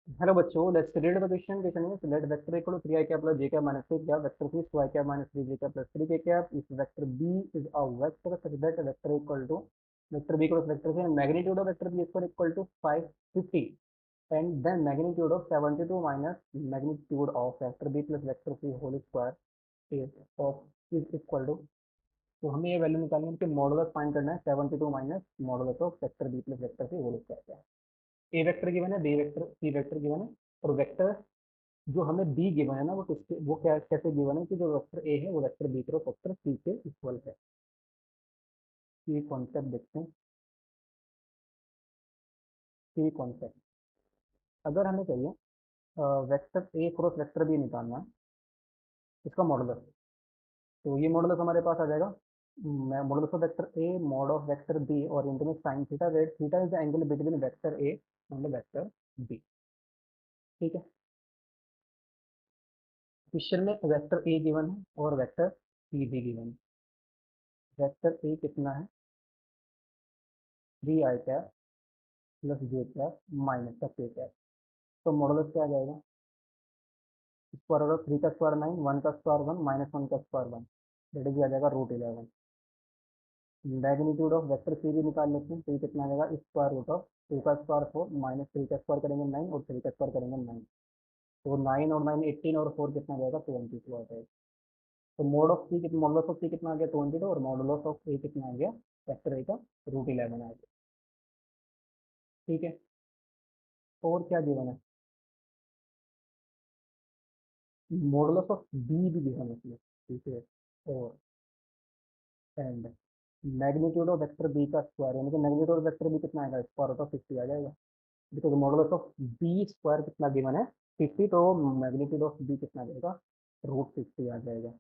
Hello बच्चों, let's read the question. Question is let vector equal to 3 I cap plus j cap minus 3 cap vector c 2 I cap minus 3 j cap plus 3 k cap if vector b is a vector such that vector equal to vector b equal to vector c magnitude of vector b square equal to 550 and then magnitude of 72 minus magnitude of vector b plus vector c whole square is equal to. तो हमें ये value निकालनी है कि modulus find करना है 72 minus modulus of vector b plus vector c whole square क्या है। ए वेक्टर गिवन है, B vector C vector given है और वेक्टर जो हमें बी गिवन है ना वो किसके वो क्या कैसे गिवन है कि जो वेक्टर ए है वो vector B cross vector C के इक्वल है। ये कॉन्सेप्ट देखते हैं। ये कॉन्सेप्ट अगर हमें चाहिए vector A cross vector B निकालना है, इसका मॉडुलस, तो ये मॉडुलस हमारे पास आ जाएगा modulus of vector A mod of vector B और इंटू में sine theta where theta is the angle between vector A and vector B. ठीक है। क्वेश्चन में वेक्टर ए गिवन है और वेक्टर बी भी गिवन है। वेक्टर ए कितना है? 3 I cap plus J cap minus का के कैप। तो मॉडुलस क्या आ जाएगा? स्क्वायर होगा 3 का स्क्वायर 9, 1 का स्क्वायर 1 माइनस 1 का स्क्वायर 1, दैट इज आ जाएगा √11। मैग्नीट्यूड ऑफ वेक्टर सी भी निकाल लेते हैं, तो ये कितना आ जाएगा? स्क्वायर रूट ऑफ 2 का स्क्वायर 4 माइनस 3 का स्क्वायर करेंगे 9 और 3 का स्क्वायर करेंगे 9। तो 9 और 9 18 और 4 कितना आ जाएगा? 22 आ जाएगा। तो मोड ऑफ सी कितना, मॉडुलस ऑफ सी कितना आ गया? 22 और मॉडुलस ऑफ ए कितना आ गया? वेक्टर ए का √11 आ गया। ठीक है। और क्या गिवन है? मॉडुलस ऑफ बी भी गिवन है इसमें। ठीक है। और and magnitude of vector B का स्क्वायर यानी कि मैग्नीट्यूड ऑफ वेक्टर बी कितना आएगा? स्क्वायर रूट ऑफ 50 आ जाएगा। Because modulus of B square कितना गिवन है? 50, तो मैग्नीट्यूड ऑफ बी कितना आ जाएगा? √50 आ जाएगा।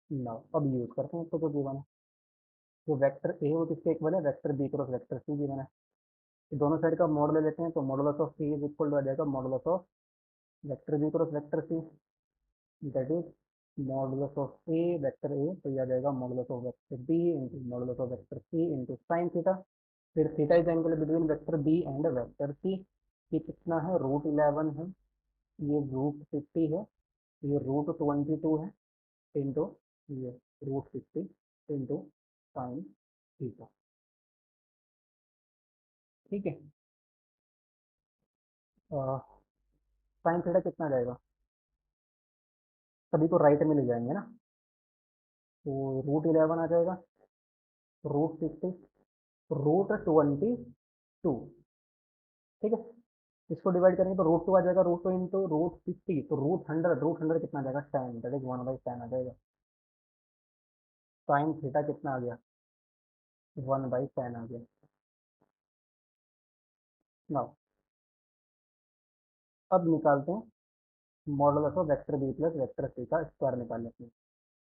नाउ अब यूज करते हैं इसको, जो गिवन है। जो वेक्टर ए वो किसके इक्वल है? Vector B cross vector C given है। तो दोनों साइड का मॉड ले लेते हैं, तो modulus of C is equal to आ जाएगा modulus of vector B cross vector C, that is modulus of a vector A, तो ये आ जाएगा modulus of vector B into modulus of vector C into sine theta. फिर theta is angle between vector B and vector C. ये कितना है? √11 है, ये √50 है, ये √22 है इंटू ये √50 इंटू साइन थीटा। ठीक है। साइन थीटा कितना जाएगा? सभी को राइट में ले जाएंगे ना, तो √11 आ जाएगा, √50, √22। ठीक है। इसको डिवाइड करेंगे तो √2 आ जाएगा, √2 इंटू √50, तो √100, √100 कितना आ जाएगा? 10, दैट इज 1/10 आ जाएगा। साइन थीटा कितना आ गया? 1/10 आ गया। नाउ अब निकालते हैं modulus of vector B plus vector C का स्क्वायर निकाल लेते हैं।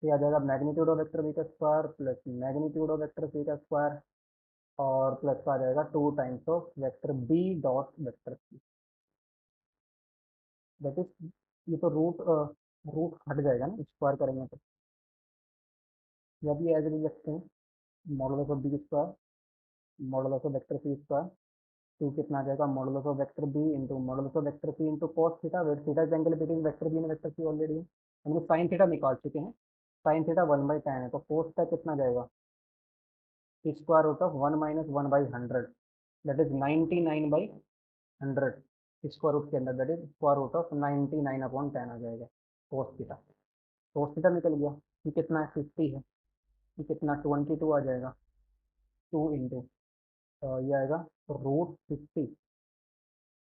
तो ये आ जाएगा मैग्नीट्यूड ऑफ वेक्टर बी का square plus magnitude of vector C का स्क्वायर और प्लस का आ जाएगा 2 times of vector B dot vector C, that is, ये तो रूट हट जाएगा ना स्क्वायर करेंगे तो, या भी एज लिख सकते हैं modulus of B square modulus of vector C square. Two कितना आ जाएगा? Modulus of vector B into modulus of vector C into cos theta, where theta is angle between vector B and vector C already है, हम लोग sine theta निकाल चुके हैं। Sine theta 1/10 है, तो कोस थीटा कितना जाएगा? Square root of 1 minus 1/100, that is 99/100, square root के अंदर that is square root of 99/10 आ जाएगा कोस थीटा। कोस थीटा निकल गया। ये कितना है? 50 है। ये कितना? 22 आ जाएगा। 2 इंटू ये आएगा √50,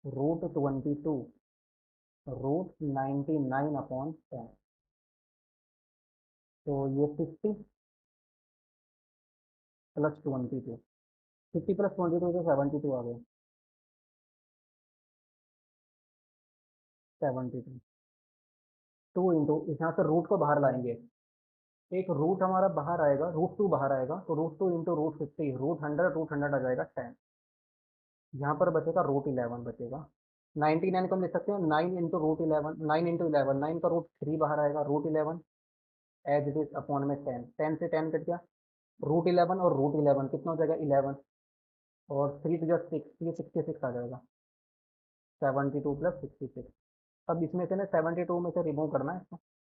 √22, √99/10, तो ये 50 प्लस 22, 50 प्लस 22 तो 72 आ गया। 72 टू इंटू यहाँ से रूट को बाहर लाएंगे, एक रूट हमारा बाहर आएगा, √2 बाहर आएगा, तो √2 इंटू √50, √100 आ जाएगा 10। यहाँ पर बचेगा √11 बचेगा। 99 को हम लिख सकते हैं 9 इंटू √11, 9 इंटू 11, 9 का √3 बाहर आएगा, √11 एज इट इज अपॉन में 10, 10 से 10 कट गया, √11 और √11 कितना हो जाएगा? 11 और 3 to 6, ये 66 आ जाएगा। 72 प्लस 66। अब इसमें से ना 72 में से रिमूव करना है इसको,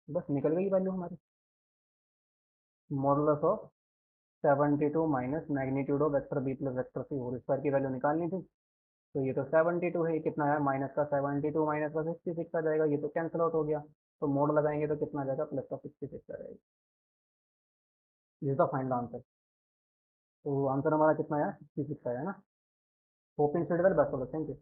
बस निकल गई वैल्यू हमारी। Modulus of 72 minus magnitude of vector B plus vector C whole square की वैल्यू निकालनी थी। तो ये तो 72 है, ये कितना है माइनस का 72 माइनस का 66 आ जाएगा, ये तो कैंसिल आउट हो गया। तो मोड लगाएंगे तो कितना आ जाएगा, प्लस का 66 आ जाएगा। ये था फाइनल आंसर। तो आंसर हमारा कितना है, 66 है ना। Hope in study well, best of luck, thank you.